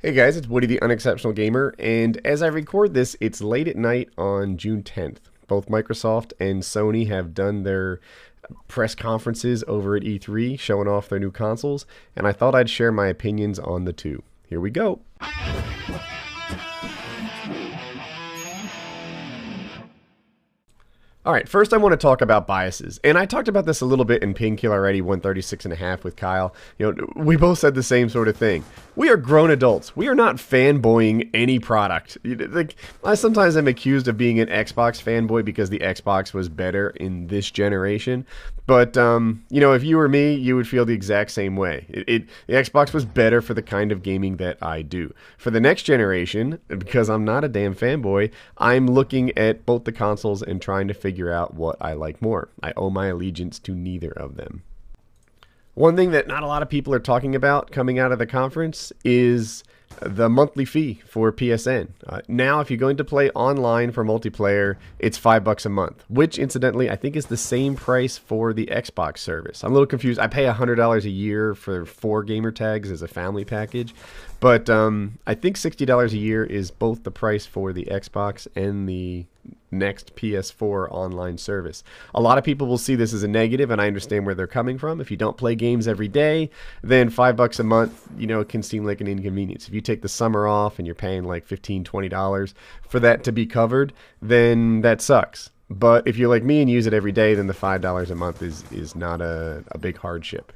Hey guys, it's Woody the Unexceptional Gamer, and as I record this, it's late at night on June 10th. Both Microsoft and Sony have done their press conferences over at E3 showing off their new consoles, and I thought I'd share my opinions on the two. Here we go. Alright, first I want to talk about biases, and I talked about this a little bit in Painkiller already 136.5 with Kyle. We both said the same sort of thing. We are grown adults. We are not fanboying any product. Like, I sometimes am accused of being an Xbox fanboy because the Xbox was better in this generation, but, if you were me, you would feel the exact same way. The Xbox was better for the kind of gaming that I do. For the next generation, because I'm not a damn fanboy, I'm looking at both the consoles and trying to figure out what I like more. I owe my allegiance to neither of them. One thing that not a lot of people are talking about coming out of the conference is the monthly fee for PSN. Now, if you're going to play online for multiplayer, it's $5 a month, which incidentally, I think is the same price for the Xbox service. I'm a little confused. I pay $100 a year for 4 gamer tags as a family package, but I think $60 a year is both the price for the Xbox and the next PS4 online service. A lot of people will see this as a negative, and I understand where they're coming from. If you don't play games every day, then $5 a month, it can seem like an inconvenience. If you take the summer off and you're paying like $15, $20 for that to be covered, then that sucks. But if you're like me and use it every day, then the $5 a month is not a big hardship.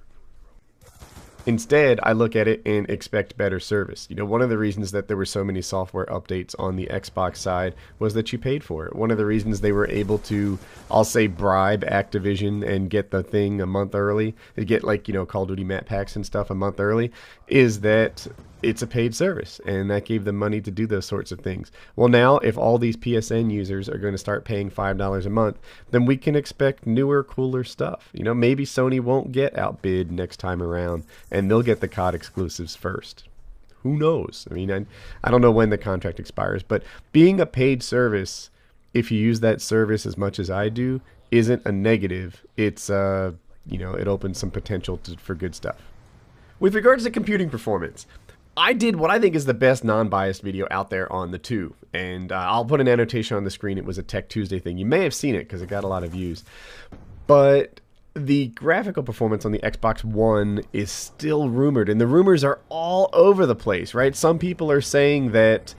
Instead, I look at it and expect better service. One of the reasons that there were so many software updates on the Xbox side was that you paid for it. One of the reasons they were able to, I'll say, bribe Activision and get the thing a month early, to get Call of Duty map packs and stuff a month early, is that it's a paid service, and that gave them money to do those sorts of things. Well, now, if all these PSN users are going to start paying $5 a month, then we can expect newer, cooler stuff. Maybe Sony won't get outbid next time around, and they'll get the COD exclusives first. Who knows? I don't know when the contract expires, but being a paid service, if you use that service as much as I do, isn't a negative. It's, it opens some potential for good stuff. With regards to computing performance, I did what I think is the best non-biased video out there on the two, and I'll put an annotation on the screen. It was a Tech Tuesday thing. You may have seen it because it got a lot of views, but the graphical performance on the Xbox One is still rumored, and the rumors are all over the place, right? Some people are saying that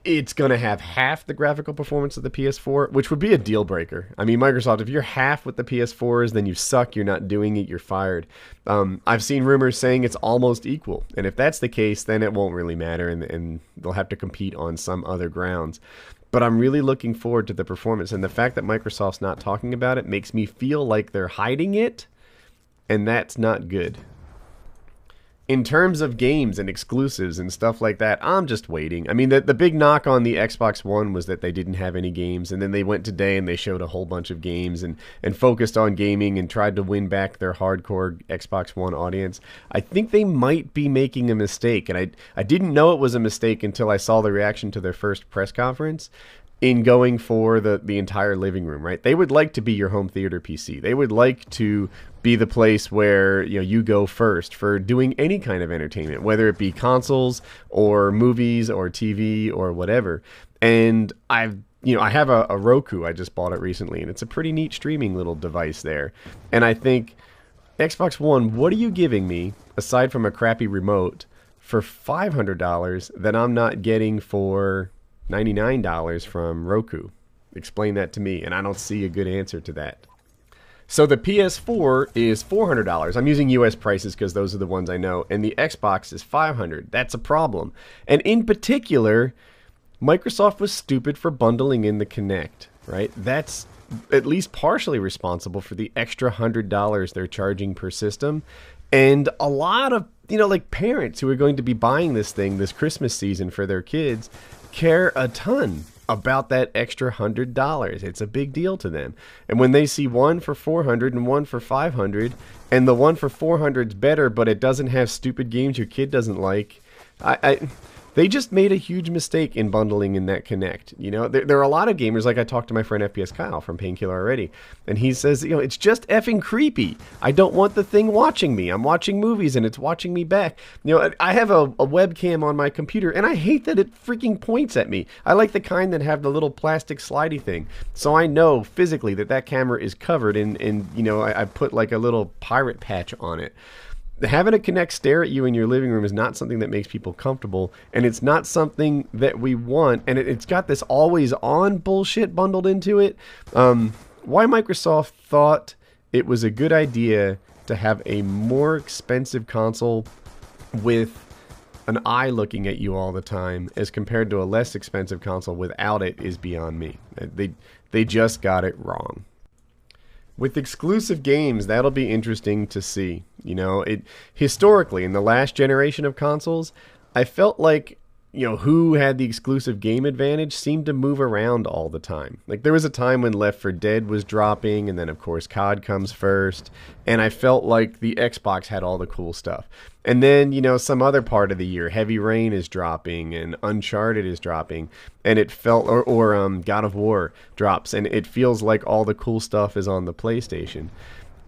it's going to have half the graphical performance of the PS4, which would be a deal breaker. Microsoft, if you're half with the PS4s, then you suck, you're not doing it, you're fired. I've seen rumors saying it's almost equal, and if that's the case, then it won't really matter, and they'll have to compete on some other grounds. But I'm really looking forward to the performance, and the fact that Microsoft's not talking about it makes me feel like they're hiding it, and that's not good. In terms of games and exclusives and stuff like that, I'm just waiting. The big knock on the Xbox One was that they didn't have any games, and then they went today and they showed a whole bunch of games and focused on gaming and tried to win back their hardcore Xbox One audience. I think they might be making a mistake, and I didn't know it was a mistake until I saw the reaction to their first press conference in going for the entire living room, right? They would like to be your home theater PC. They would like to be the place where you go first for doing any kind of entertainment, whether it be consoles or movies or TV or whatever. And I have a Roku. I just bought it recently, and it's a pretty neat streaming little device there. And I think, Xbox One, what are you giving me, aside from a crappy remote, for $500 that I'm not getting for $99 from Roku? Explain that to me, and I don't see a good answer to that. So the PS4 is $400. I'm using US prices because those are the ones I know, and the Xbox is $500. That's a problem. And in particular, Microsoft was stupid for bundling in the Kinect, right? That's at least partially responsible for the extra $100 they're charging per system. And a lot of, parents who are going to be buying this thing this Christmas season for their kids care a ton about that extra $100. It's a big deal to them. And when they see one for $400 and one for $500, and the one for $400 is better, but it doesn't have stupid games your kid doesn't like, They just made a huge mistake in bundling in that Kinect. You know, there are a lot of gamers, like I talked to my friend FPS Kyle from Painkiller already, and he says, you know, it's just effing creepy. I don't want the thing watching me. I'm watching movies and it's watching me back. You know, I have a webcam on my computer and I hate that it freaking points at me. I like the kind that have the little plastic slidey thing. So I know physically that camera is covered and you know, I put like a little pirate patch on it. Having a Kinect stare at you in your living room is not something that makes people comfortable, and it's not something that we want, and it's got this always on bullshit bundled into it. Why Microsoft thought it was a good idea to have a more expensive console with an eye looking at you all the time as compared to a less expensive console without it is beyond me. They just got it wrong. With exclusive games, that'll be interesting to see. You know, historically, in the last generation of consoles, I felt like, you know, who had the exclusive game advantage seemed to move around all the time. Like, there was a time when Left 4 Dead was dropping, and then, of course, COD comes first, and I felt like the Xbox had all the cool stuff. And then, you know, some other part of the year, Heavy Rain is dropping, and Uncharted is dropping, and it felt, or God of War drops, and it feels like all the cool stuff is on the PlayStation.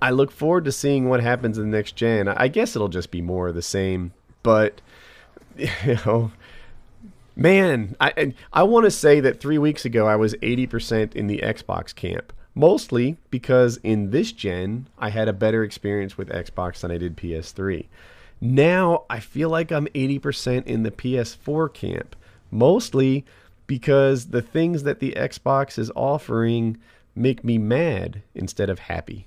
I look forward to seeing what happens in the next gen. I guess it'll just be more of the same, but, you know... Man, I want to say that 3 weeks ago I was 80% in the Xbox camp. Mostly because in this gen, I had a better experience with Xbox than I did PS3. Now, I feel like I'm 80% in the PS4 camp. Mostly because the things that the Xbox is offering make me mad instead of happy.